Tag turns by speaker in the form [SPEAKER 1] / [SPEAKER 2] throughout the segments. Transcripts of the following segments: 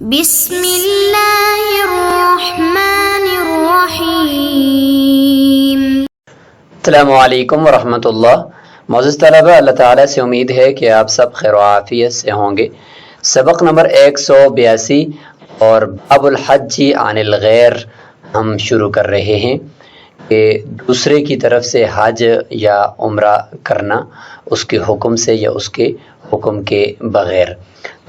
[SPEAKER 1] بسم اللہ الرحمن الرحیم۔
[SPEAKER 2] السلام علیکم ورحمۃ اللہ۔ معزز طلبہ، اللہ تعالیٰ سے امید ہے کہ آپ سب خیر و عافیت سے ہوں گے۔ سبق نمبر 182 اور باب الحج عن الغیر ہم شروع کر رہے ہیں کہ دوسرے کی طرف سے حج یا عمرہ کرنا، اس کے حکم سے یا اس کے حکم کے بغیر۔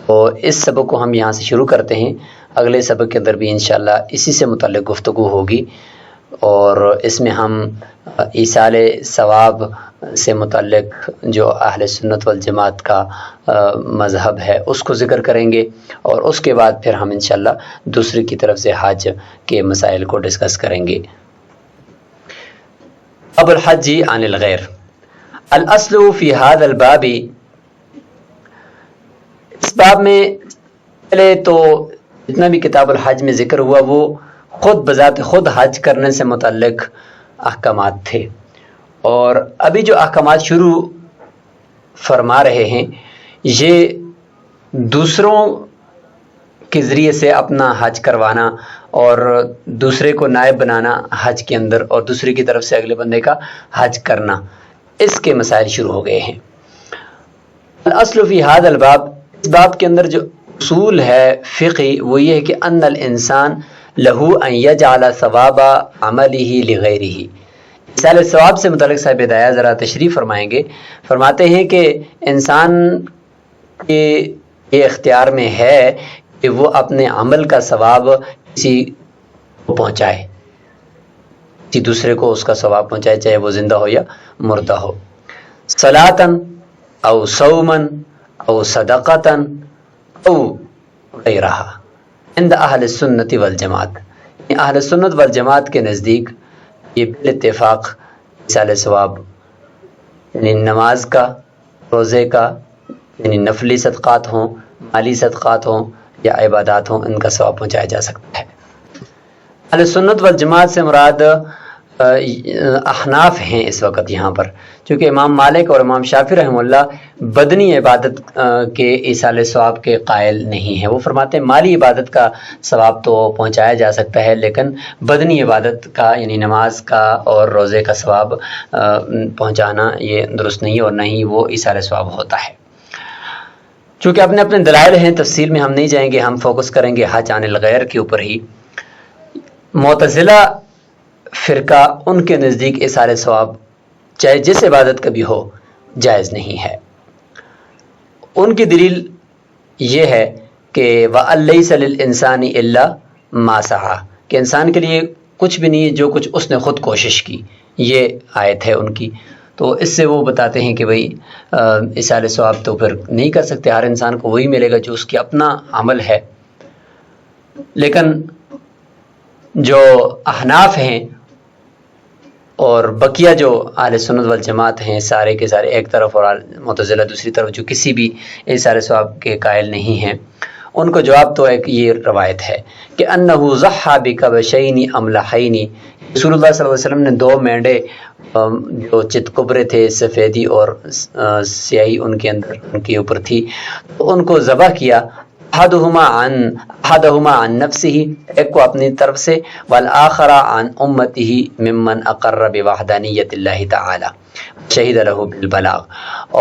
[SPEAKER 2] تو اس سبق کو ہم یہاں سے شروع کرتے ہیں۔ اگلے سبق کے اندر بھی انشاءاللہ اسی سے متعلق گفتگو ہوگی، اور اس میں ہم ایصال ثواب سے متعلق جو اہل سنت والجماعت کا مذہب ہے اس کو ذکر کریں گے، اور اس کے بعد پھر ہم انشاءاللہ دوسرے کی طرف سے حج کے مسائل کو ڈسکس کریں گے۔ باب الحج عن الغیر۔ الاصل فی هذا الباب، اس باب میں پہلے تو جتنا بھی کتاب الحج میں ذکر ہوا وہ خود بذات خود حج کرنے سے متعلق احکامات تھے، اور ابھی جو احکامات شروع فرما رہے ہیں یہ دوسروں کے ذریعے سے اپنا حج کروانا اور دوسرے کو نائب بنانا حج کے اندر، اور دوسرے کی طرف سے اگلے بندے کا حج کرنا، اس کے مسائل شروع ہو گئے ہیں۔ الاصل فی هذا الباب، اس باب کے اندر جو اصول ہے فقہی وہ یہ ہے کہ ان الانسان لہو ان یجعل ثواب عملہ لغیرہ۔ ایصال ثواب سے متعلق صاحب ہدایہ ذرا تشریح فرمائیں گے۔ فرماتے ہیں کہ انسان کے یہ اختیار میں ہے کہ وہ اپنے عمل کا ثواب کسی کو پہنچائے، کسی دوسرے کو اس کا ثواب پہنچائے، چاہے وہ زندہ ہو یا مردہ ہو۔ صلاۃً او صوماً او صدقۃً او غیرہ عند اہل السنت والجماعت، اہل سنت والجماعت کے نزدیک یہ بالاتفاق ایصال ثواب یعنی نماز کا، روزے کا، یعنی نفلی صدقات ہوں، مالی صدقات ہوں یا عبادات ہوں، ان کا ثواب پہنچایا جا سکتا ہے۔ اہل سنت والجماعت سے مراد احناف ہیں اس وقت یہاں پر، چونکہ امام مالک اور امام شافعی رحمہ اللہ بدنی عبادت کے ایصال ثواب کے قائل نہیں ہیں۔ وہ فرماتے ہیں مالی عبادت کا ثواب تو پہنچایا جا سکتا ہے، لیکن بدنی عبادت کا یعنی نماز کا اور روزے کا ثواب پہنچانا یہ درست نہیں، اور نہ ہی وہ ایصال ثواب ہوتا ہے۔ چونکہ اپنے اپنے دلائل ہیں، تفصیل میں ہم نہیں جائیں گے، ہم فوکس کریں گے حج عن الغیر کے اوپر ہی۔ معتزلہ فرقہ، ان کے نزدیک ایصال ثواب چاہے جس عبادت کا بھی ہو جائز نہیں ہے۔ ان کی دلیل یہ ہے کہ وَأَن لَيْسَ لِلْإِنسَانِ إِلَّا مَا سَعَى، کہ انسان کے لیے کچھ بھی نہیں ہے جو کچھ اس نے خود کوشش کی، یہ آیت ہے ان کی۔ تو اس سے وہ بتاتے ہیں کہ بھئی ایصال ثواب تو پھر نہیں کر سکتے، ہر انسان کو وہی ملے گا جو اس کی اپنا عمل ہے۔ لیکن جو احناف ہیں اور بقیہ جو اہل سنت والجماعت ہیں سارے کے سارے ایک طرف، اور معتزلہ دوسری طرف جو کسی بھی ایصال ثواب کے قائل نہیں ہیں، ان کو جواب تو ایک یہ روایت ہے کہ انہ ضحی بکبشین املحین، رسول اللہ صلی اللہ علیہ وسلم نے 2 مینڈے جو چتکبرے تھے، سفیدی اور سیاہی ان کے اندر ان کے اوپر تھی، تو ان کو ذبح کیا، احدہما عن نفسہ، ایک کو اپنی طرف سے، والآخر عن امتہ ممن اقر بوحدانیت اللہ تعالی شہید لہ بالبلاغ،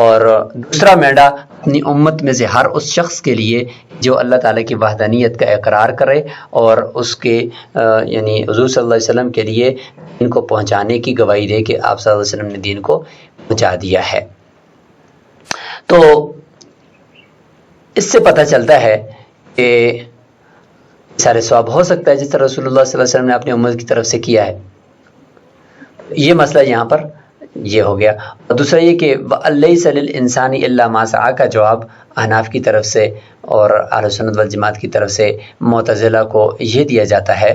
[SPEAKER 2] اور دوسرا مینڈا اپنی امت میں سے ہر اس شخص کے لیے جو اللہ تعالیٰ کی وحدانیت کا اقرار کرے اور اس کے یعنی حضور صلی اللہ علیہ وسلم کے لیے دین کو پہنچانے کی گواہی دے کہ آپ صلی اللہ علیہ وسلم نے دین کو پہنچا دیا ہے۔ تو اس سے پتہ چلتا ہے کہ ایصال ثواب ہو سکتا ہے جس طرح رسول اللہ صلی اللہ علیہ وسلم نے اپنی امت کی طرف سے کیا ہے۔ یہ مسئلہ یہاں پر یہ ہو گیا۔ اور دوسرا یہ کہ وَأَن لَيْسَ لِلْإِنسَانِ إِلَّا مَا سَعَى کا جواب احناف کی طرف سے اور اہل سنت والجماعت کی طرف سے معتزلہ کو یہ دیا جاتا ہے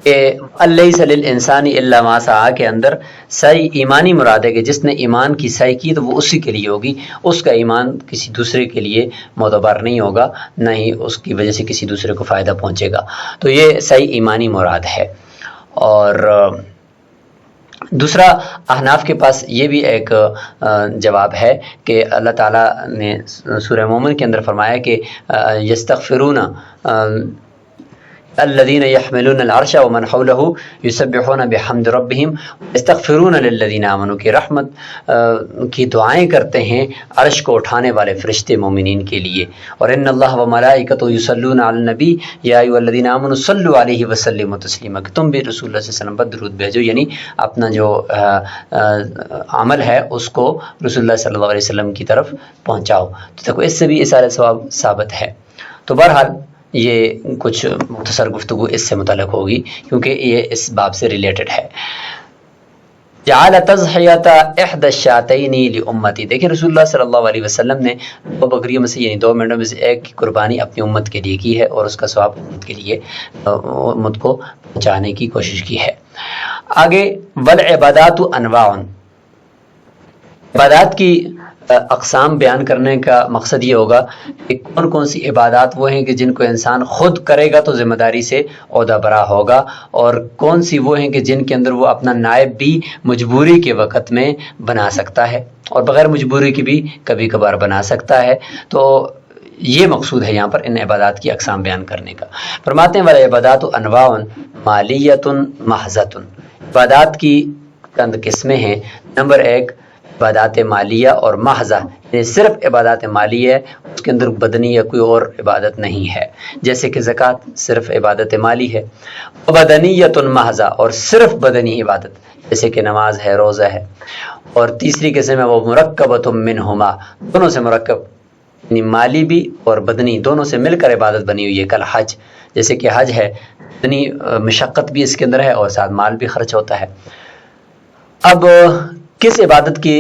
[SPEAKER 2] کہ وَأَن لَيْسَ لِلْإِنسَانِ إِلَّا مَا سَعَى کے اندر سعی ایمانی مراد ہے کہ جس نے ایمان کی سعی کی تو وہ اسی کے لیے ہوگی، اس کا ایمان کسی دوسرے کے لیے معتبر نہیں ہوگا، نہ ہی اس کی وجہ سے کسی دوسرے کو فائدہ پہنچے گا۔ تو یہ سعی ایمانی مراد ہے۔ اور دوسرا احناف کے پاس یہ بھی ایک جواب ہے کہ اللہ تعالیٰ نے سورہ مومن کے اندر فرمایا کہ یستغفرون الذين يحملون العرش ومن حوله يسبحون بحمد ربهم يستغفرون للذين آمنوا کی رحمت کی دعائیں کرتے ہیں عرش کو اٹھانے والے فرشتے مومنین کے لیے، اور ان اللہ وملائکته يصلون علی النبی یا ایھا الذین آمنوا صلوا علیہ وسلموا تسلیما، کہ تم بھی رسول اللہ صلی اللہ علیہ وسلم پر درود بھیجو، یعنی اپنا جو عمل ہے اس کو رسول اللہ صلی اللہ علیہ وسلم کی طرف پہنچاؤ۔ تو دیکھو اس سے بھی اثار ثواب ثابت ہے۔ تو بہرحال یہ کچھ مختصر گفتگو اس سے متعلق ہوگی کیونکہ یہ اس باب سے ریلیٹڈ ہے۔ جعل تضحیۃ احدی الشاتین لامتی، دیکھیں رسول اللہ صلی اللہ علیہ وسلم نے دو بکریوں میں سے یعنی 2 مینڈوں میں سے ایک کی قربانی اپنی امت کے لیے کی ہے اور اس کا ثواب امت کے لیے امت کو پہنچانے کی کوشش کی ہے۔ آگے والعبادات انواع، عبادات کی اقسام بیان کرنے کا مقصد یہ ہوگا کہ کون کون سی عبادات وہ ہیں کہ جن کو انسان خود کرے گا تو ذمہ داری سے عہدہ برا ہوگا، اور کون سی وہ ہیں کہ جن کے اندر وہ اپنا نائب بھی مجبوری کے وقت میں بنا سکتا ہے اور بغیر مجبوری کی بھی کبھی کبھار بنا سکتا ہے۔ تو یہ مقصود ہے یہاں پر ان عبادات کی اقسام بیان کرنے کا۔ فرماتے ہیں والعبادات انواع مالیۃ محضۃ، عبادات کی چند قسمیں ہیں۔ نمبر 1 عبادات مالیہ اور محضہ، یعنی صرف عبادات مالیہ ہے، اس کے اندر بدنی یا کوئی اور عبادت نہیں ہے، جیسے کہ زکوٰۃ صرف عبادت مالی ہے۔ بدنیۃ محضہ، اور صرف بدنی عبادت جیسے کہ نماز ہے، روزہ ہے۔ اور تیسری قسم ہے وہ مرکبۃ منہما، دونوں سے مرکب، یعنی مالی بھی اور بدنی دونوں سے مل کر عبادت بنی ہوئی ہے، کل حج، جیسے کہ حج ہے بدنی مشقت بھی اس کے اندر ہے اور ساتھ مال بھی خرچ ہوتا ہے۔ اب کس عبادت کی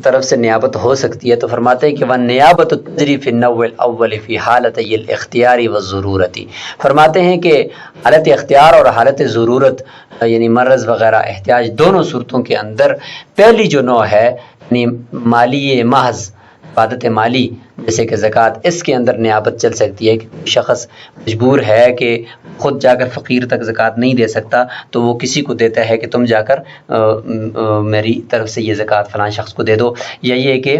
[SPEAKER 2] طرف سے نیابت ہو سکتی ہے؟ تو فرماتے ہیں کہ وَالنِّیَابَةُ تَجْرِی فِی النَّوْعِ الْأَوَّلِ فِی حَالَتَیِ الْاِخْتِیَارِ وَالضُّرُورَةِ، فرماتے ہیں کہ حالت اختیار اور حالت ضرورت یعنی مرض وغیرہ احتیاج دونوں صورتوں کے اندر پہلی جو نوع ہے یعنی مالی محض عبادت مالی جیسے کہ زکوٰۃ، اس کے اندر نیابت چل سکتی ہے کہ شخص مجبور ہے کہ خود جا کر فقیر تک زکوٰۃ نہیں دے سکتا تو وہ کسی کو دیتا ہے کہ تم جا کر میری طرف سے یہ زکوٰۃ فلاں شخص کو دے دو، یا یہ کہ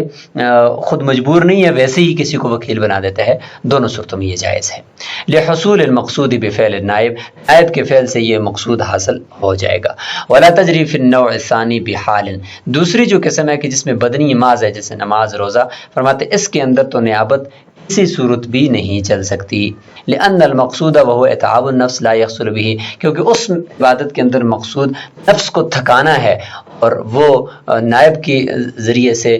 [SPEAKER 2] خود مجبور نہیں ہے ویسے ہی کسی کو وکیل بنا دیتا ہے، دونوں صورتوں میں یہ جائز ہے۔ لحصول المقصود بفعل النائب، نائب کے فعل سے یہ مقصود حاصل ہو جائے گا۔ ولا تجری فی النوع الثانی بحال، دوسری جو قسم ہے کہ جس میں بدنی نماز ہے جیسے نماز روزہ، فرماتے اس کے اندر تو نیابت کسی صورت بھی نہیں چل سکتی، لأن المقصود وهو اتعاب النفس لا يحصل به، کیونکہ اس عبادت کے اندر مقصود نفس کو تھکانا ہے اور وہ نائب کے ذریعے سے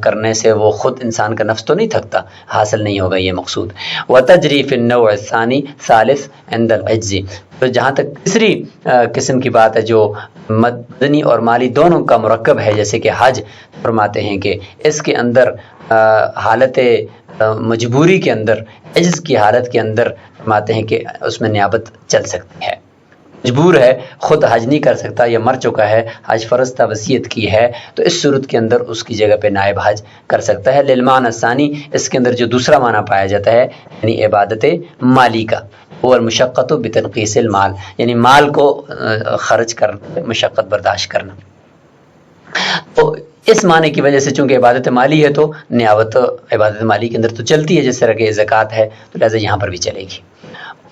[SPEAKER 2] کرنے سے وہ خود انسان کا نفس تو نہیں تھکتا، حاصل نہیں ہوگا یہ مقصود۔ وتجری فی النوع الثانی ثالث عند العجز، تو جہاں تک تیسری قسم کی بات ہے جو بدنی اور مالی دونوں کا مرکب ہے جیسے کہ حج، فرماتے ہیں کہ اس کے اندر حالت مجبوری کے اندر، عجز کی حالت کے اندر فرماتے ہیں کہ اس میں نیابت چل سکتی ہے۔ مجبور ہے، خود حج نہیں کر سکتا یا مر چکا ہے، حج فرض تھا وصیت کی ہے، تو اس صورت کے اندر اس کی جگہ پہ نائب حج کر سکتا ہے۔ للمعنی الثانی، اس کے اندر جو دوسرا معنی پایا جاتا ہے یعنی عبادت مالی کا، وہ المشقت بتنقیص المال، یعنی مال کو خرچ کر مشقت برداشت کرنا۔ تو اس معنی کی وجہ سے چونکہ عبادت مالی ہے تو نیابت عبادت مالی کے اندر تو چلتی ہے، جس طرح کہ زکوٰۃ ہے تو لہٰذا یہاں پر بھی چلے گی،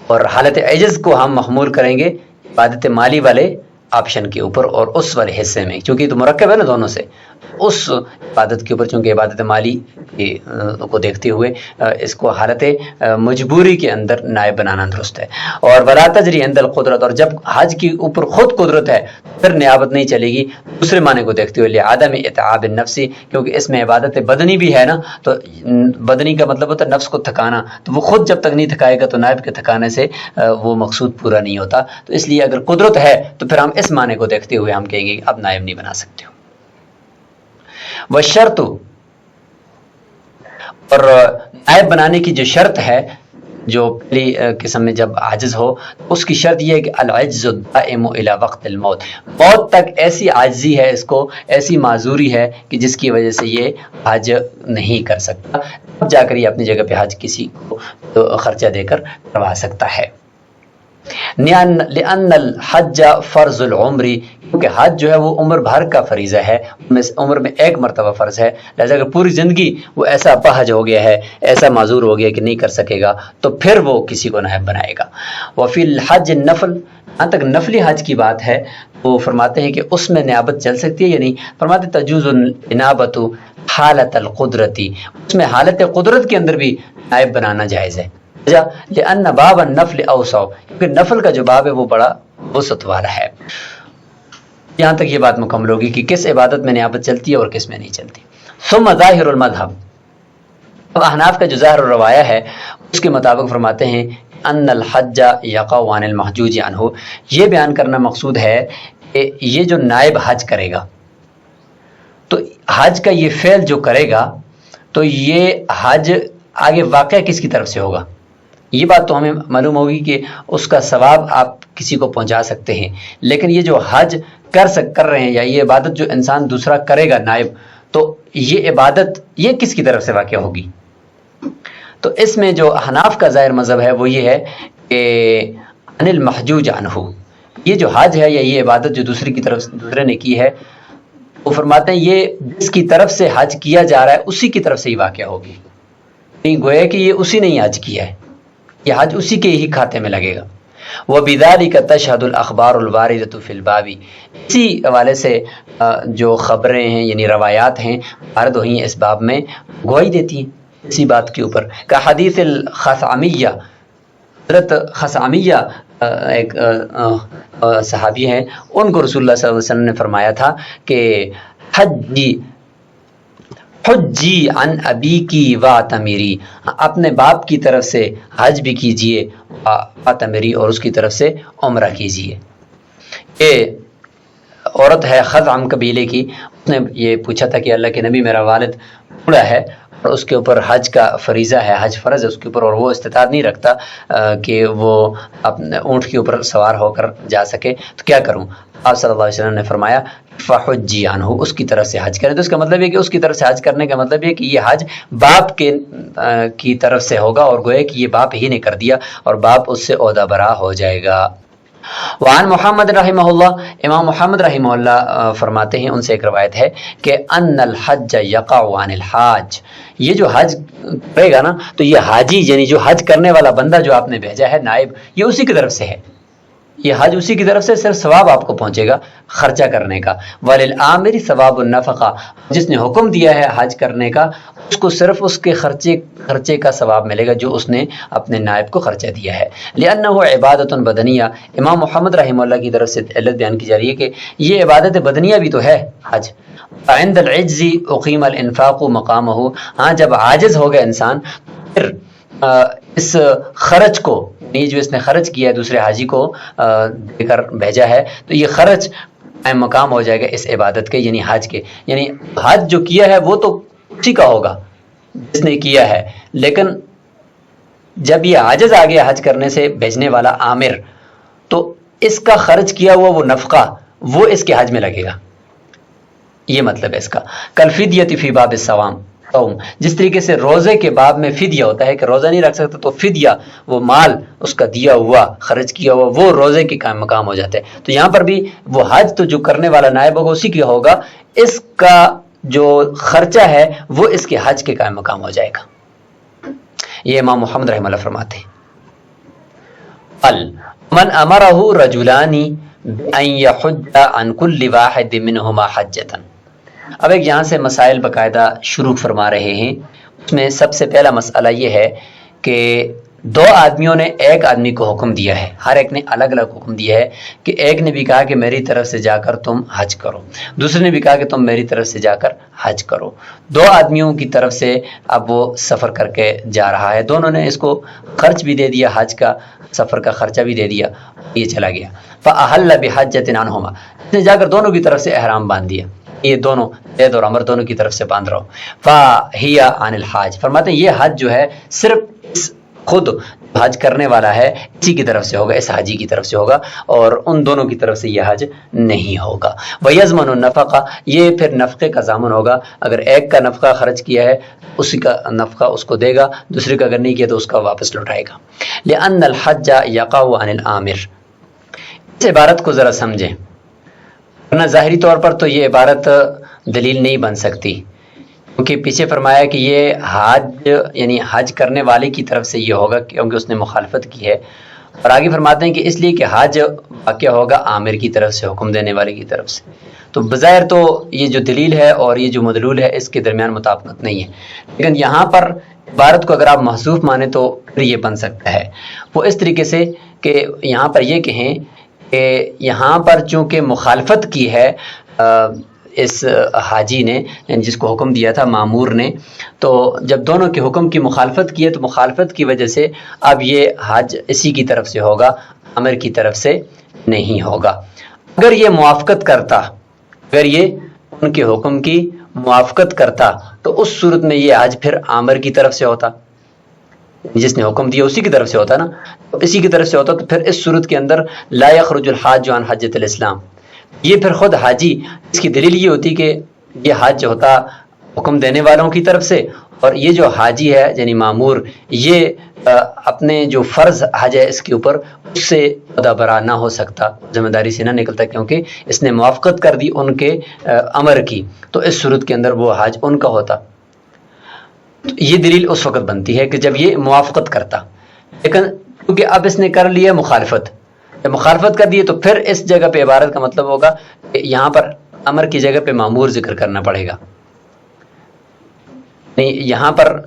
[SPEAKER 2] اور حالت عجز کو ہم محمول کریں گے عبادت مالی والے آپشن کے اوپر اور اس والے حصے میں، چونکہ تو مرکب ہے نا دونوں سے، اس عبادت کے اوپر چونکہ عبادت مالی کو دیکھتے ہوئے اس کو حالت مجبوری کے اندر نائب بنانا درست ہے۔ اور ولا تجری عند القدرت، اور جب حج کے اوپر خود قدرت ہے پھر نیابت نہیں چلے گی دوسرے معنی کو دیکھتے ہوئے، لعدم اتعاب النفس، کیونکہ اس میں عبادت بدنی بھی ہے نا، تو بدنی کا مطلب ہوتا ہے نفس کو تھکانا، تو وہ خود جب تک نہیں تھکائے گا تو نائب کے تھکانے سے وہ مقصود پورا نہیں ہوتا، تو اس لیے اگر قدرت ہے تو پھر ہم اس معنی کو دیکھتے ہوئے ہم کہیں گے کہ اب نائب نہیں بنا سکتے ہو۔ والشرط، اور نائب بنانے کی جو شرط ہے جو پہلی قسم میں جب عاجز ہو، اس کی شرط یہ ہے کہ العجز الدائم الی وقت الموت، موت تک ایسی عاجزی ہے، اس کو ایسی معذوری ہے کہ جس کی وجہ سے یہ حج نہیں کر سکتا، اب جا کر یہ اپنی جگہ پہ حج کسی کو خرچہ دے کر کروا سکتا ہے۔ لأن الحج فرض العمری، کیونکہ حج جو ہے وہ عمر بھر کا فریضہ ہے، عمر میں ایک مرتبہ فرض ہے، لہذا اگر پوری زندگی وہ ایسا اپاہج ہو گیا ہے، ایسا معذور ہو گیا کہ نہیں کر سکے گا، تو پھر وہ کسی کو نائب بنائے گا۔ وفی الحج نفل، جہاں تک نفلی حج کی بات ہے وہ فرماتے ہیں کہ اس میں نیابت چل سکتی ہے یا نہیں، فرماتے تجوز الانابۃ حالت القدرتی، اس میں حالت قدرت کے اندر بھی نائب بنانا جائز ہے، لأن باب النفل اوسع، کیونکہ نفل کا جو باب ہے وہ بڑا وسعت والا ہے۔ یہاں تک یہ بات مکمل ہوگی کہ کس عبادت میں نیابت چلتی ہے اور کس میں نہیں چلتی۔ ثم ظاہر المذہب، اب احناف کا جو ظاہر الروایہ ہے اس کے مطابق فرماتے ہیں ان الحج یقع عن المحجوج عنہ، یہ بیان کرنا مقصود ہے کہ یہ جو نائب حج کرے گا تو حج کا یہ فعل جو کرے گا تو یہ حج آگے واقع کس کی طرف سے ہوگا، یہ بات تو ہمیں معلوم ہوگی کہ اس کا ثواب آپ کسی کو پہنچا سکتے ہیں، لیکن یہ جو حج کر رہے ہیں یا یہ عبادت جو انسان دوسرا کرے گا نائب، تو یہ عبادت یہ کس کی طرف سے واقع ہوگی۔ تو اس میں جو حناف کا ظاہر مذہب ہے وہ یہ ہے کہ عن المحجوج عنہ، یہ جو حج ہے یا یہ عبادت جو دوسرے نے کی ہے، وہ فرماتے ہیں یہ جس کی طرف سے حج کیا جا رہا ہے اسی کی طرف سے ہی واقع ہوگی، نہیں گویا کہ یہ اسی نے ہی حج کیا ہے، یہ حج اسی کے ہی کھاتے میں لگے گا۔ وَبِذَلِكَ تَشْهَدُ الْأَخْبَارُ الْوَارِدَةُ فِي الْبَابِ، اسی حوالے سے جو خبریں ہیں یعنی روایات ہیں وارد ہوئی ہیں اس باب میں گواہی دیتی ہیں اسی بات کے اوپر، کا حدیث الخثعمیہ، حضرت خثعمیہ ایک صحابی ہیں، ان کو رسول اللہ صلی اللہ علیہ وسلم نے فرمایا تھا کہ حجی عن ابی کی واتمیری، اپنے باپ کی طرف سے حج بھی کیجئے، واتمیری اور اس کی طرف سے عمرہ کیجئے۔ یہ عورت ہے خثعم قبیلے کی، اس نے یہ پوچھا تھا کہ اللہ کے نبی میرا والد بوڑھا ہے اور اس کے اوپر حج کا فریضہ ہے، حج فرض ہے اس کے اوپر، اور وہ استطاعت نہیں رکھتا کہ وہ اپنے اونٹ کے اوپر سوار ہو کر جا سکے، تو کیا کروں؟ آپ صلی اللہ علیہ وسلم نے فرمایا فحجی عنہ، اس کی طرف سے حج کریں۔ تو اس کا مطلب یہ کہ اس کی طرف سے حج کرنے کا مطلب یہ کہ یہ حج باپ کی طرف سے ہوگا، اور گویا کہ یہ باپ ہی نے کر دیا اور باپ اس سے عہدہ برا ہو جائے گا۔ وعن محمد رحمہ اللہ، امام محمد رحمہ اللہ فرماتے ہیں، ان سے ایک روایت ہے کہ ان الحج یقع عن الحاج، یہ جو حج کرے گا نا تو یہ حاجی یعنی جو حج کرنے والا بندہ جو آپ نے بھیجا ہے نائب، یہ اسی کی طرف سے ہے، یہ حج اسی کی طرف سے، صرف ثواب آپ کو پہنچے گا خرچہ کرنے کا۔ وللعامر ثواب النفقہ، جس نے حکم دیا ہے حج کرنے کا اس کو صرف اس کے خرچے کا ثواب ملے گا جو اس نے اپنے نائب کو خرچہ دیا ہے۔ لأنہ عبادت بدنیہ، امام محمد رحمہ اللہ کی طرف سے علت بیان کی جا رہی ہے کہ یہ عبادت بدنیہ بھی تو ہے حج۔ عند العجز اقیم الانفاق مقامہ، ہاں جب عاجز ہو گیا انسان پھر اس خرچ کو، یہ جو اس نے خرچ کیا ہے دوسرے حاجی کو دے کر بھیجا ہے، تو یہ خرچ قائم مقام ہو جائے گا اس عبادت کے یعنی حج کے، یعنی حج جو کیا ہے وہ تو اسی کا ہوگا جس نے کیا ہے، لیکن جب یہ عاجز آ گیا حج کرنے سے بھیجنے والا عامر، تو اس کا خرچ کیا ہوا وہ نفقہ وہ اس کے حج میں لگے گا، یہ مطلب ہے اس کا۔ کالفدیۃ فی باب الصوم، جس طریقے سے روزے کے باب میں فدیہ ہوتا ہے کہ روزہ نہیں رکھ سکتا تو فدیہ وہ مال اس کا دیا ہوا خرچ کیا ہوا وہ روزے کے قائم مقام ہو جاتا ہے، تو یہاں پر بھی وہ حج تو جو کرنے والا نائب ہوگا اسی کی ہوگا، اس کا جو خرچہ ہے وہ اس کے حج کے قائم مقام ہو جائے گا۔ یہ امام محمد رحمہ اللہ فرماتے ہیں۔ من امرہ رجلان ان یحج عن کل واحد منہما حجۃ، اب ایک یہاں سے مسائل باقاعدہ شروع فرما رہے ہیں، اس میں سب سے پہلا مسئلہ یہ ہے کہ دو آدمیوں نے ایک آدمی کو حکم دیا ہے، ہر ایک نے الگ الگ حکم دیا ہے کہ ایک نے بھی کہا کہ میری طرف سے جا کر تم حج کرو، دوسرے نے بھی کہا کہ تم میری طرف سے جا کر حج کرو، دو آدمیوں کی طرف سے اب وہ سفر کر کے جا رہا ہے، دونوں نے اس کو خرچ بھی دے دیا حج کا، سفر کا خرچہ بھی دے دیا، یہ چلا گیا۔ فأحل بحجۃ عنہما، اس نے جا کر دونوں کی طرف سے احرام باندھ دیا، یہ دونوں زید اور عمر دونوں کی طرف سے باندھ رہا ہو۔ فہی عن الحاج، فرماتے ہیں یہ حج جو ہے صرف اس خود حج کرنے والا ہے اسی کی طرف سے ہوگا، اس حاجی کی طرف سے ہوگا، اور ان دونوں کی طرف سے یہ حج نہیں ہوگا۔ وَيَضْمَنُ النَّفَقَ، یہ پھر نفقے کا ضامن ہوگا، اگر ایک کا نفقہ خرچ کیا ہے اسی کا نفقہ اس کو دے گا، دوسرے کا اگر نہیں کیا تو اس کا واپس لوٹائے گا۔ لِأَنَّ الْحَجَّ يَقَعُ عَنِ الْآمِرِ، اس عبارت کو ذرا سمجھیں، ورنہ ظاہری طور پر تو یہ عبارت دلیل نہیں بن سکتی، کیونکہ پیچھے فرمایا کہ یہ حج یعنی حج کرنے والے کی طرف سے یہ ہوگا کیونکہ اس نے مخالفت کی ہے، اور آگے فرماتے ہیں کہ اس لیے کہ حج واقع ہوگا عامر کی طرف سے، حکم دینے والے کی طرف سے، تو بظاہر تو یہ جو دلیل ہے اور یہ جو مدلول ہے اس کے درمیان مطابقت نہیں ہے، لیکن یہاں پر عبارت کو اگر آپ محذوف مانیں تو پھر یہ بن سکتا ہے، وہ اس طریقے سے کہ یہاں پر یہ کہیں کہ یہاں پر چونکہ مخالفت کی ہے اس حاجی نے جس کو حکم دیا تھا مامور نے، تو جب دونوں کے حکم کی مخالفت کی ہے تو مخالفت کی وجہ سے اب یہ حج اسی کی طرف سے ہوگا، عامر کی طرف سے نہیں ہوگا۔ اگر یہ موافقت کرتا، اگر یہ ان کے حکم کی موافقت کرتا تو اس صورت میں یہ حج پھر عامر کی طرف سے ہوتا، جس نے حکم دیا اسی کی طرف سے ہوتا نا، تو اسی کی طرف سے ہوتا، تو پھر اس صورت کے اندر لا یخرج الحاج عن حجۃ الاسلام، یہ پھر خود حاجی، اس کی دلیل یہ ہوتی کہ یہ حج ہوتا حکم دینے والوں کی طرف سے، اور یہ جو حاجی ہے یعنی مامور، یہ اپنے جو فرض حج ہے اس کے اوپر اس سے عہدہ برا نہ ہو سکتا، ذمہ داری سے نہ نکلتا، کیونکہ اس نے موافقت کر دی ان کے امر کی، تو اس صورت کے اندر وہ حج ان کا ہوتا۔ تو یہ دلیل اس وقت بنتی ہے کہ جب یہ موافقت کرتا، لیکن کیونکہ اب اس نے کر لیا مخالفت، جب مخالفت کر دی تو پھر اس جگہ پہ عبارت کا مطلب ہوگا کہ یہاں پر امر کی جگہ پہ مامور ذکر کرنا پڑے گا، نہیں یہاں پر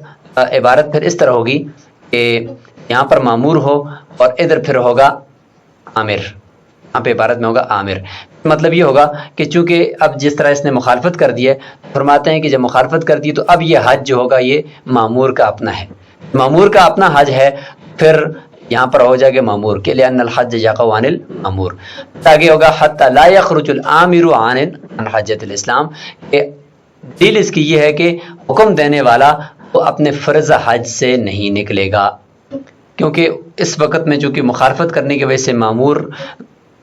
[SPEAKER 2] عبارت پھر اس طرح ہوگی کہ یہاں پر مامور ہو اور ادھر پھر ہوگا عامر، یہاں پہ عبارت میں ہوگا عامر، مطلب یہ ہوگا کہ چونکہ اب جس طرح اس نے مخالفت کر دی ہے، فرماتے ہیں کہ جب مخالفت کر دی تو اب یہ حج جو ہوگا یہ مامور کا اپنا ہے، مامور کا اپنا حج ہے، پھر یہاں پر ہو جائے گا مامور کے لئے ان الحج یقع عن المامور، آگے ہوگا حتی لا یخرج العامر عن حجۃ الاسلام، دلیل اس کی یہ ہے کہ حکم دینے والا وہ اپنے فرض حج سے نہیں نکلے گا، کیونکہ اس وقت میں چونکہ مخالفت کرنے کی وجہ سے مامور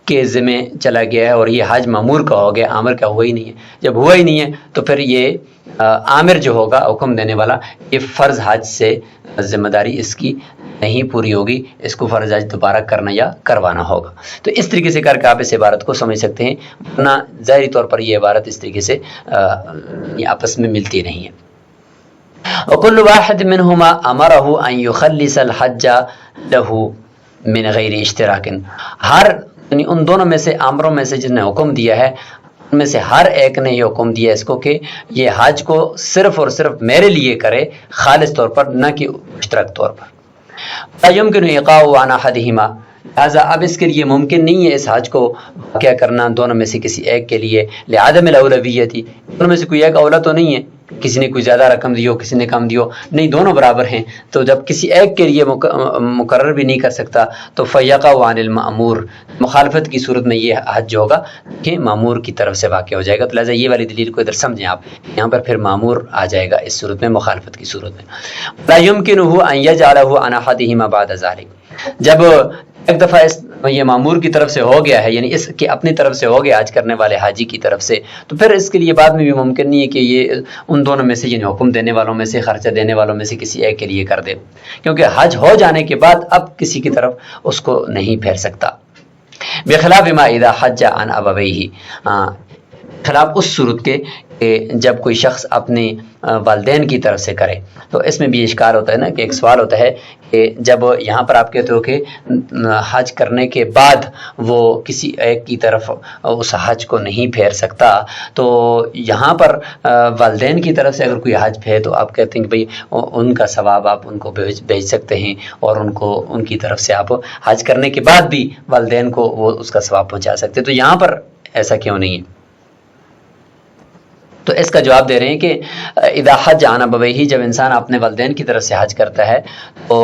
[SPEAKER 2] کے ذمہ چلا گیا ہے اور یہ حج مامور کا ہو گیا، عامر کا ہوا ہی نہیں ہے، جب ہوا ہی نہیں ہے تو پھر یہ عامر جو ہوگا حکم دینے والا یہ فرض حج سے ذمہ داری اس کی نہیں پوری ہوگی، اس کو فرض حج دوبارہ کرنا یا کروانا ہوگا۔ تو اس طریقے سے کر کے آپ اس عبارت کو سمجھ سکتے ہیں، ورنہ ظاہری طور پر یہ عبارت اس طریقے سے آپس میں ملتی نہیں ہے۔ وَكُلُّ وَاحِدٍ مِّنْهُمَا أَمَرَهُ أَن يُخَلِّصَ الْحَجَّ لَهُ مِنْ غَيْرِ اشْتِرَاكٍ، ہر یعنی ان دونوں میں سے آمروں میں سے جس نے حکم دیا ہے ان میں سے ہر ایک نے یہ حکم دیا اس کو کہ یہ حج کو صرف اور صرف میرے لیے کرے، خالص طور پر، نہ کہ مشترک طور پر۔ لا يمكن إيقاعه عن أحدهما، لہٰذا اب اس کے لیے ممکن نہیں ہے اس حج کو واقع کرنا دونوں میں سے کسی ایک کے لیے، لعدم الاولویت، دونوں میں سے کوئی ایک اولا تو نہیں ہے، کسی نے کوئی زیادہ رقم دیو کسی نے کم دیو، نہیں دونوں برابر ہیں، تو جب کسی ایک کے لیے مقرر بھی نہیں کر سکتا تو فیقع عن المأمور، مخالفت کی صورت میں یہ حج جو ہوگا کہ مامور کی طرف سے واقع ہو جائے گا، تو لہٰذا یہ والی دلیل کو ادھر سمجھیں آپ، یہاں پر پھر مامور آ جائے گا اس صورت میں، مخالفت کی صورت میں۔ لا يمكنه ان يجعله عن احدهما بعد ذلك، جب ایک دفعہ یہ مامور کی طرف سے ہو گیا ہے، یعنی اس کی اپنی طرف سے ہو گیا حج کرنے والے حاجی کی طرف سے، تو پھر اس کے لیے بعد میں بھی ممکن نہیں ہے کہ یہ ان دونوں میں سے یعنی حکم دینے والوں میں سے، خرچہ دینے والوں میں سے کسی ایک کے لیے کر دے، کیونکہ حج ہو جانے کے بعد اب کسی کی طرف اس کو نہیں پھیر سکتا۔ بخلاف ما اذا حج عن ابویہ، خلاف اس صورت کے کہ جب کوئی شخص اپنے والدین کی طرف سے کرے، تو اس میں بھی اشکال ہوتا ہے نا، کہ ایک سوال ہوتا ہے کہ جب یہاں پر آپ کہتے ہو کہ حج کرنے کے بعد وہ کسی ایک کی طرف اس حج کو نہیں پھیر سکتا، تو یہاں پر والدین کی طرف سے اگر کوئی حج پھیرے تو آپ کہتے ہیں کہ بھئی ان کا ثواب آپ ان کو بھیج سکتے ہیں، اور ان کو ان کی طرف سے آپ حج کرنے کے بعد بھی والدین کو وہ اس کا ثواب پہنچا سکتے، تو یہاں پر ایسا کیوں نہیں ہے؟ تو اس کا جواب دے رہے ہیں کہ اذا حج عن ابویہ، جب انسان اپنے والدین کی طرف سے حج کرتا ہے تو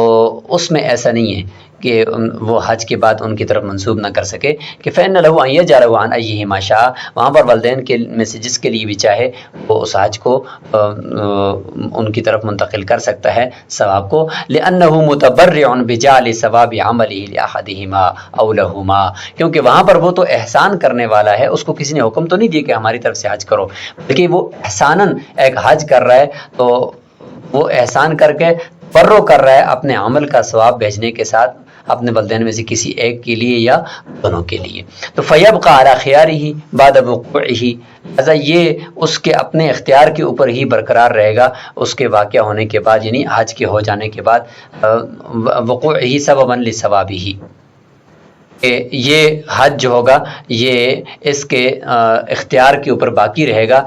[SPEAKER 2] اس میں ایسا نہیں ہے کہ وہ حج کے بعد ان کی طرف منسوب نہ کر سکے کہ فإن له أن يجعله عن أيهما شاء، وہاں پر والدین کے میں سے جس کے لیے بھی چاہے وہ اس حج کو ان کی طرف منتقل کر سکتا ہے ثواب کو، لأنه متبرع بجعل ثواب عمله لأحدهما أو لهما، کیونکہ وہاں پر وہ تو احسان کرنے والا ہے، اس کو کسی نے حکم تو نہیں دیا کہ ہماری طرف سے حج کرو، بلکہ وہ احساناً ایک حج کر رہا ہے تو وہ احسان کر کے تبرع کر رہا ہے اپنے عمل کا ثواب بھیجنے کے ساتھ اپنے والدین میں سے کسی ایک کے لیے یا دونوں کے لیے۔ تو فیبقى علی خیارہ بعد وقوعہ، لہذا یہ اس کے اپنے اختیار کے اوپر ہی برقرار رہے گا اس کے واقعہ ہونے کے بعد، یعنی حج کے ہو جانے کے بعد، وقوعہ سببا لثوابہ، کہ یہ حج جو ہوگا یہ اس کے اختیار کے اوپر باقی رہے گا،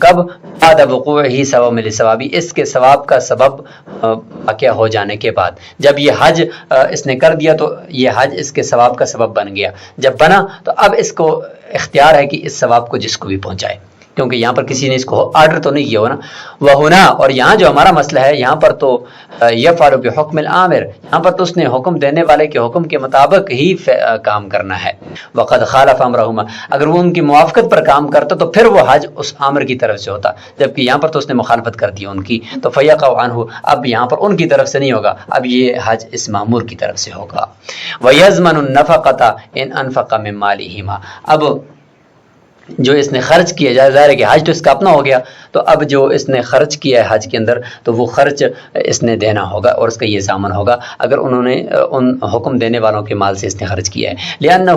[SPEAKER 2] کب؟ بعد وقوعہ سبب لثوابہ، اس کے ثواب کا سبب واقع ہو جانے کے بعد۔ جب یہ حج اس نے کر دیا تو یہ حج اس کے ثواب کا سبب بن گیا، جب بنا تو اب اس کو اختیار ہے کہ اس ثواب کو جس کو بھی پہنچائے، کیونکہ یہاں پر کسی نے اس کو آرڈر تو نہیں کیا ہو نا۔ وہنا، اور یہاں جو ہمارا مسئلہ ہے یہاں پر تو یفعل بحکم العامر، یہاں پر تو اس نے حکم دینے والے کے حکم کے مطابق ہی کام کرنا ہے۔ وقد خالف امرہما، اگر وہ ان کی موافقت پر کام کرتا تو پھر وہ حج اس عامر کی طرف سے ہوتا، جبکہ یہاں پر تو اس نے مخالفت کر دی ان کی، تو فیقع عنہ، اب یہاں پر ان کی طرف سے نہیں ہوگا، اب یہ حج اس مامور کی طرف سے ہوگا۔ ویضمن النفقۃ ان انفق من مالہما، اب جو اس نے خرچ کیا، ظاہر ہے کہ حج تو اس کا اپنا ہو گیا، تو اب جو اس نے خرچ کیا ہے حج کے اندر تو وہ خرچ اس نے دینا ہوگا اور اس کا یہ ضامن ہوگا اگر انہوں نے ان حکم دینے والوں کے مال سے اس نے خرچ کیا ہے۔ لأنہ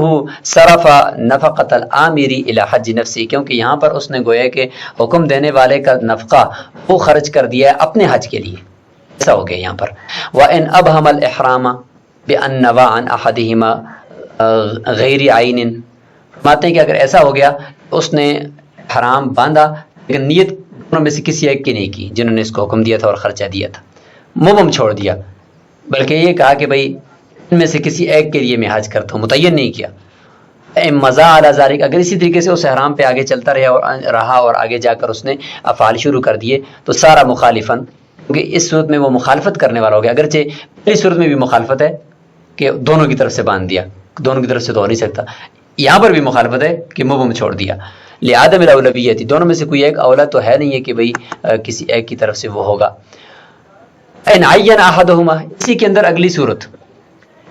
[SPEAKER 2] صرف نفقۃ العامر الی حج نفسی، کیونکہ یہاں پر اس نے گویا کہ حکم دینے والے کا نفقہ وہ خرچ کر دیا ہے اپنے حج کے لیے، ایسا ہو گیا یہاں پر۔ وإن ابہم الإحرام بأن نوى عن أحدهما غیر عین، فرماتے ہیں کہ اگر ایسا ہو گیا اس نے حرام باندھا لیکن نیت دونوں میں سے کسی ایک کی نہیں کی جنہوں نے اس کو حکم دیا تھا اور خرچہ دیا تھا، مبہم چھوڑ دیا، بلکہ یہ کہا کہ بھئی ان میں سے کسی ایک کے لیے میں حج کرتا ہوں، متعین نہیں کیا۔ مزا علی ذالک، اگر اسی طریقے سے اس احرام پہ آگے چلتا رہا اور آگے جا کر اس نے افعال شروع کر دیے تو سارا مخالفن، کیونکہ اس صورت میں وہ مخالفت کرنے والا ہو گیا، اگرچہ پہلی صورت میں بھی مخالفت ہے کہ دونوں کی طرف سے باندھ دیا، دونوں کی طرف سے تو ہو نہیں سکتا، یہاں پر بھی مخالفت ہے کہ مبہم چھوڑ دیا۔ لعدم الاولویت، دونوں میں سے کوئی ایک اولا تو ہے نہیں ہے کہ بھئی کسی ایک کی طرف سے وہ ہوگا۔ ان عین احدہما، اسی کے اندر اگلی صورت،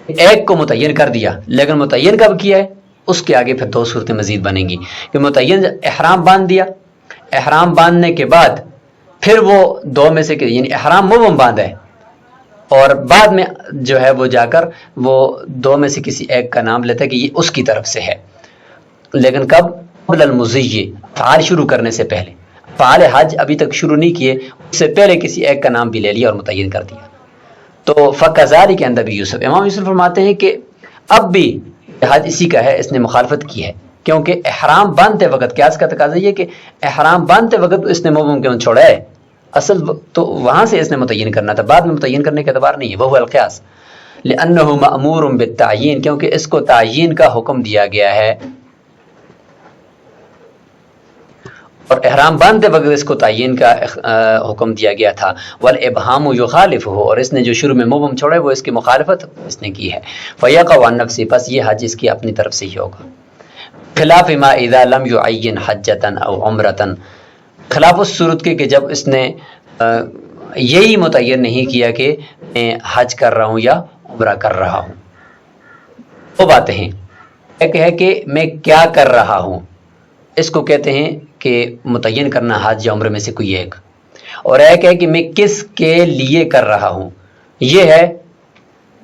[SPEAKER 2] ایک کو متعین کر دیا لیکن متعین کب کیا ہے، اس کے آگے پھر دو صورتیں مزید بنیں گی کہ متعین احرام باندھ دیا، احرام باندھنے کے بعد پھر وہ دو میں سے یعنی احرام مبہم باندھا ہے اور بعد میں جو ہے وہ جا کر وہ دو میں سے کسی ایک کا نام لیتا ہے کہ یہ اس کی طرف سے ہے، لیکن کب؟ قبل المضی، فعال شروع کرنے سے پہلے، فعال حج ابھی تک شروع نہیں کیے اس سے پہلے کسی ایک کا نام بھی لے لیا اور متعین کر دیا۔ تو فکذالک عند ابی یوسف، امام یوسف فرماتے ہیں کہ اب بھی حج اسی کا ہے، اس نے مخالفت کی ہے، کیونکہ احرام باندھتے وقت قیاس کا تقاضا یہ کہ احرام باندھتے وقت اس نے مبہم کیوں چھوڑا ہے، اصل تو وہاں سے اس نے متعین کرنا تھا، بعد میں متعین کرنے کا اعتبار نہیں ہے، وہ القیاس۔ لأنہ مأمور بالتعیین، کیونکہ اس کو تعیین کا حکم دیا گیا ہے اور احرام باندھتے وقت اس کو تعیین کا حکم دیا گیا تھا۔ والابہام یخالفہ، اور اس نے جو شروع میں مبہم چھوڑا ہے وہ اس کی مخالفت اس نے کی ہے۔ فیقع عن نفسہ، پس یہ حج اس کی اپنی طرف سے ہی ہوگا۔ خلاف ما اذا لم یعین حجۃ او عمرۃ، خلاف اس صورت کے کہ جب اس نے یہی متعین نہیں کیا کہ میں حج کر رہا ہوں یا عمرہ کر رہا ہوں۔ دو باتیں ہیں، ایک ہے کہ میں کیا کر رہا ہوں، اس کو کہتے ہیں کہ متعین کرنا حج یا عمرے میں سے کوئی ایک، اور ایک ہے کہ میں کس کے لیے کر رہا ہوں، یہ ہے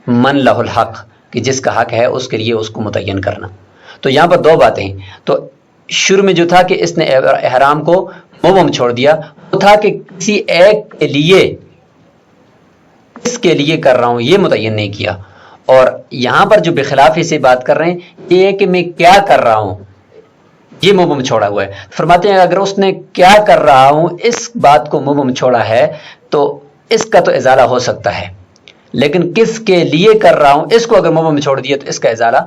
[SPEAKER 2] من لہ الحق، کہ جس کا حق ہے اس کے لیے اس کو متعین کرنا۔ تو یہاں پر دو باتیں ہیں، تو شروع میں جو تھا کہ اس نے احرام کو مبہم چھوڑ دیا، وہ تھا کہ کسی ایک کے لیے، کس کے لیے کر رہا ہوں یہ متعین نہیں کیا، اور یہاں پر جو بخلاف سے بات کر رہے ہیں یہ ہے کہ میں کیا کر رہا ہوں یہ مبہم چھوڑا ہوا ہے۔ فرماتے ہیں اگر اس نے کیا کر رہا ہوں اس بات کو مبہم چھوڑا ہے تو اس کا تو ازالہ ہو سکتا ہے، لیکن کس کے لیے کر رہا ہوں اس کو اگر مبہم چھوڑ دیا تو اس کا ازالہ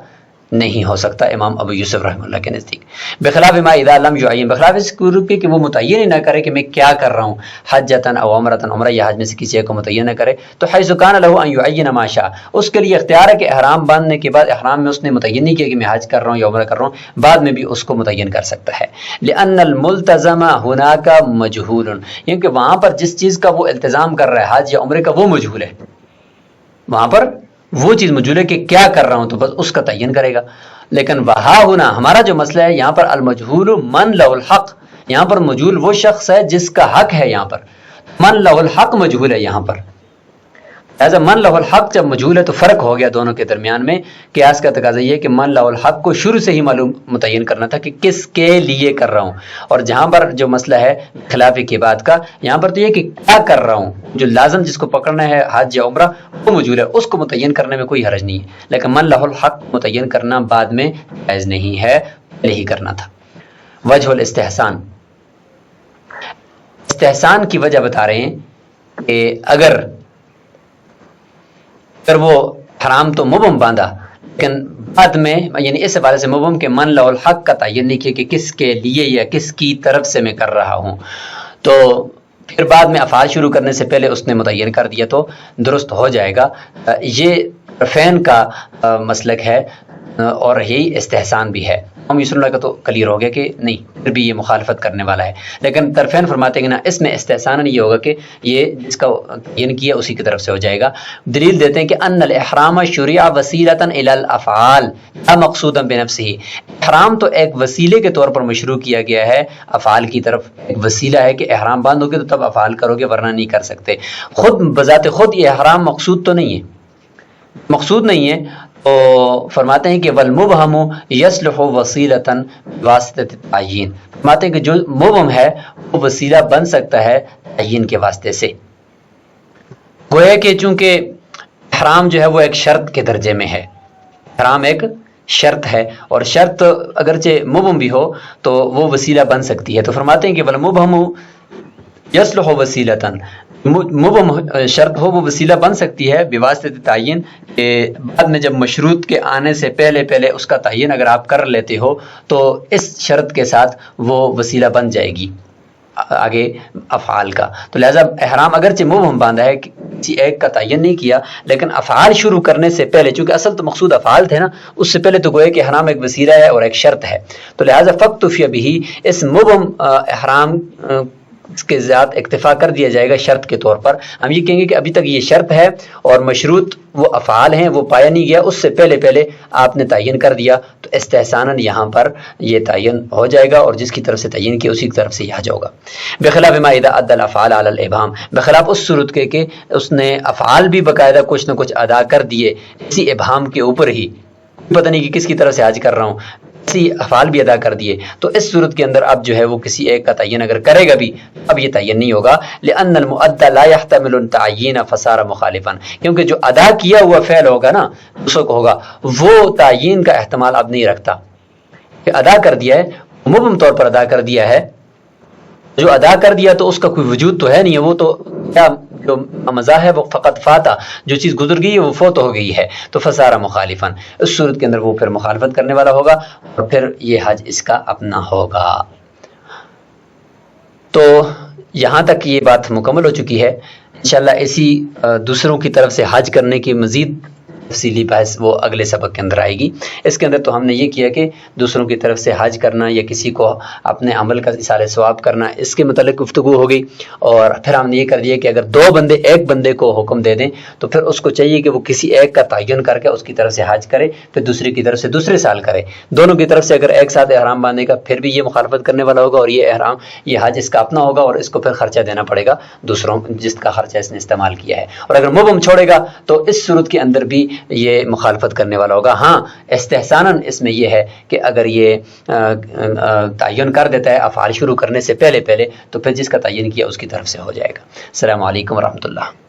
[SPEAKER 2] نہیں ہو سکتا امام ابو یوسف رحمہ اللہ کے نزدیک۔ بخلاف ما اذا لم يعین، بخلاف اس کے کہ وہ متعین ہی نہ کرے کہ میں کیا کر رہا ہوں، حجتن او عمرتن، عمرہ یا حج میں سے کسی ایک کو متعین نہ کرے، تو حیث کان له ان يعین ما شاء، اس کے لیے اختیار ہے کہ احرام باندھنے کے بعد احرام میں اس نے متعین نہیں کیا کہ میں حج کر رہا ہوں یا عمرہ کر رہا ہوں، بعد میں بھی اس کو متعین کر سکتا ہے۔ لان الملتزم هناك مجهول، کیونکہ وہاں پر جس چیز کا وہ التزام کر رہا ہے حج یا عمرے کا وہ مجہول ہے، وہاں پر وہ چیز مجہول ہے کہ کیا کر رہا ہوں، تو بس اس کا تعین کرے گا۔ لیکن وہاں ہونا ہمارا جو مسئلہ ہے یہاں پر المجہول من له الحق، یہاں پر مجہول وہ شخص ہے جس کا حق ہے، یہاں پر من له الحق مجہول ہے یہاں پر، لہٰذا من له الحق جب مجہول ہے تو فرق ہو گیا دونوں کے درمیان میں۔ قیاس کا تقاضا یہ ہے کہ من له الحق کو شروع سے ہی معلوم متعین کرنا تھا کہ کس کے لیے کر رہا ہوں، اور جہاں پر جو مسئلہ ہے خلاف کی بات کا یہاں پر تو یہ کہ کیا کر رہا ہوں، جو لازم جس کو پکڑنا ہے حج یا عمرہ وہ مجہول ہے، اس کو متعین کرنے میں کوئی حرج نہیں ہے، لیکن من له الحق متعین کرنا بعد میں جائز نہیں ہے، پہلے ہی کرنا تھا۔ وجہ الاستحسان، استحسان کی وجہ بتا رہے ہیں کہ اگر وہ حرام تو مبہم باندھا لیکن بعد میں یعنی اس حوالے سے مبہم کہ من له الحق کا تعین نہیں کیا کہ کس کے لیے یا کس کی طرف سے میں کر رہا ہوں، تو پھر بعد میں افعال شروع کرنے سے پہلے اس نے متعین کر دیا تو درست ہو جائے گا۔ یہ طرفین کا مسلک ہے اور یہی استحسان بھی ہے۔ ہم یوسف اللہ کا تو کلیئر ہو گیا کہ نہیں، پھر بھی یہ مخالفت کرنے والا ہے، لیکن طرفین فرماتے ہیں کہ نا اس میں استحسان یہ ہوگا کہ یہ جس کا تعین کیا اسی کی طرف سے ہو جائے گا۔ دلیل دیتے ہیں کہ ان الاحرام شرع وسیلۃ الی الافعال لا مقصودا بنفسہ، احرام تو ایک وسیلے کے طور پر مشروع کیا گیا ہے افعال کی طرف، ایک وسیلہ ہے کہ احرام باندھو گے تو تب افعال کرو گے ورنہ نہیں کر سکتے، خود بذات خود یہ احرام مقصود تو نہیں ہے، مقصود نہیں ہے۔ تو فرماتے ہیں کہ والمبہم یصلح وسیلۃ بواسطۃ التعیین، فرماتے ہیں کہ جو مبہم ہے وہ وسیلہ بن سکتا ہے تعین کے واسطے سے، گویا کہ چونکہ احرام جو ہے وہ ایک شرط کے درجے میں ہے، احرام ایک شرط ہے اور شرط اگرچہ مبہم بھی ہو تو وہ وسیلہ بن سکتی ہے، تو فرماتے ہیں کہ والمبہم یصلح وسیلۃ، مبہم شرط ہو وہ وسیلہ بن سکتی ہے بواسطۃ تعین، کہ بعد میں جب مشروط کے آنے سے پہلے اس کا تعین اگر آپ کر لیتے ہو تو اس شرط کے ساتھ وہ وسیلہ بن جائے گی آگے افعال کا۔ تو لہذا احرام اگرچہ مبہم باندھا ہے، کسی ایک کا تعین نہیں کیا، لیکن افعال شروع کرنے سے پہلے چونکہ اصل تو مقصود افعال تھے نا، اس سے پہلے تو گویا کہ احرام ایک وسیلہ ہے اور ایک شرط ہے، تو لہذا فاکتفی بہ، اس مبہم احرام اس کے ذات اکتفا کر دیا جائے گا شرط کے طور پر۔ ہم یہ کہیں گے کہ ابھی تک یہ شرط ہے اور مشروط وہ افعال ہیں وہ پایا نہیں گیا، اس سے پہلے آپ نے تعین کر دیا تو استحساناً یہاں پر یہ تعین ہو جائے گا، اور جس کی طرف سے تعین کیا اسی کی طرف سے یہ حج ہوگا۔ بخلاف ما اذا ادى الافعال على الابهام، بخلاف اس صورت کے کہ اس نے افعال بھی باقاعدہ کچھ نہ کچھ ادا کر دیے اسی ابہام کے اوپر ہی، پتہ نہیں کہ کس کی طرف سے حج کر رہا ہوں، اسی افعال بھی ادا کر دیے، تو اس صورت کے اندر اب جو ہے وہ کسی ایک کا تعین اگر کرے گا بھی اب یہ تعین نہیں ہوگا، لأن المؤدى لا يحتمل التعیین فصار مخالفا، کیونکہ جو ادا کیا ہوا فعل ہوگا نا اس کو ہوگا وہ تعین کا احتمال اب نہیں رکھتا، کہ ادا کر دیا ہے مبہم طور پر ادا کر دیا ہے، جو ادا کر دیا تو اس کا کوئی وجود تو ہے نہیں، وہ تو کیا جو مزہ ہے وہ فقط فاتا، جو چیز گزر گئی ہے وہ فوت ہو گئی ہے، تو فصار مخالفا، اس صورت کے اندر وہ پھر مخالفت کرنے والا ہوگا اور پھر یہ حج اس کا اپنا ہوگا۔ تو یہاں تک یہ بات مکمل ہو چکی ہے، انشاءاللہ اسی دوسروں کی طرف سے حج کرنے کی مزید تفصیلی بحث وہ اگلے سبق کے اندر آئے گی۔ اس کے اندر تو ہم نے یہ کیا کہ دوسروں کی طرف سے حج کرنا یا کسی کو اپنے عمل کا اصالہ ثواب کرنا، اس کے متعلق گفتگو ہو گئی، اور پھر ہم نے یہ کر دیا کہ اگر دو بندے ایک بندے کو حکم دے دیں تو پھر اس کو چاہیے کہ وہ کسی ایک کا تعین کر کے اس کی طرف سے حج کرے، پھر دوسرے کی طرف سے دوسرے سال کرے، دونوں کی طرف سے اگر ایک ساتھ احرام باندھے گا پھر بھی یہ مخالفت کرنے والا ہوگا، اور یہ احرام یہ حج اس کا اپنا ہوگا اور اس کو پھر خرچہ دینا پڑے گا دوسروں جس کا خرچہ اس نے استعمال کیا ہے، اور اگر مبہم چھوڑے گا تو اس صورت کے اندر بھی یہ مخالفت کرنے والا ہوگا۔ ہاں استحساناً اس میں یہ ہے کہ اگر یہ تعین کر دیتا ہے افعال شروع کرنے سے پہلے تو پھر جس کا تعین کیا اس کی طرف سے ہو جائے گا۔ السلام علیکم ورحمۃ اللہ۔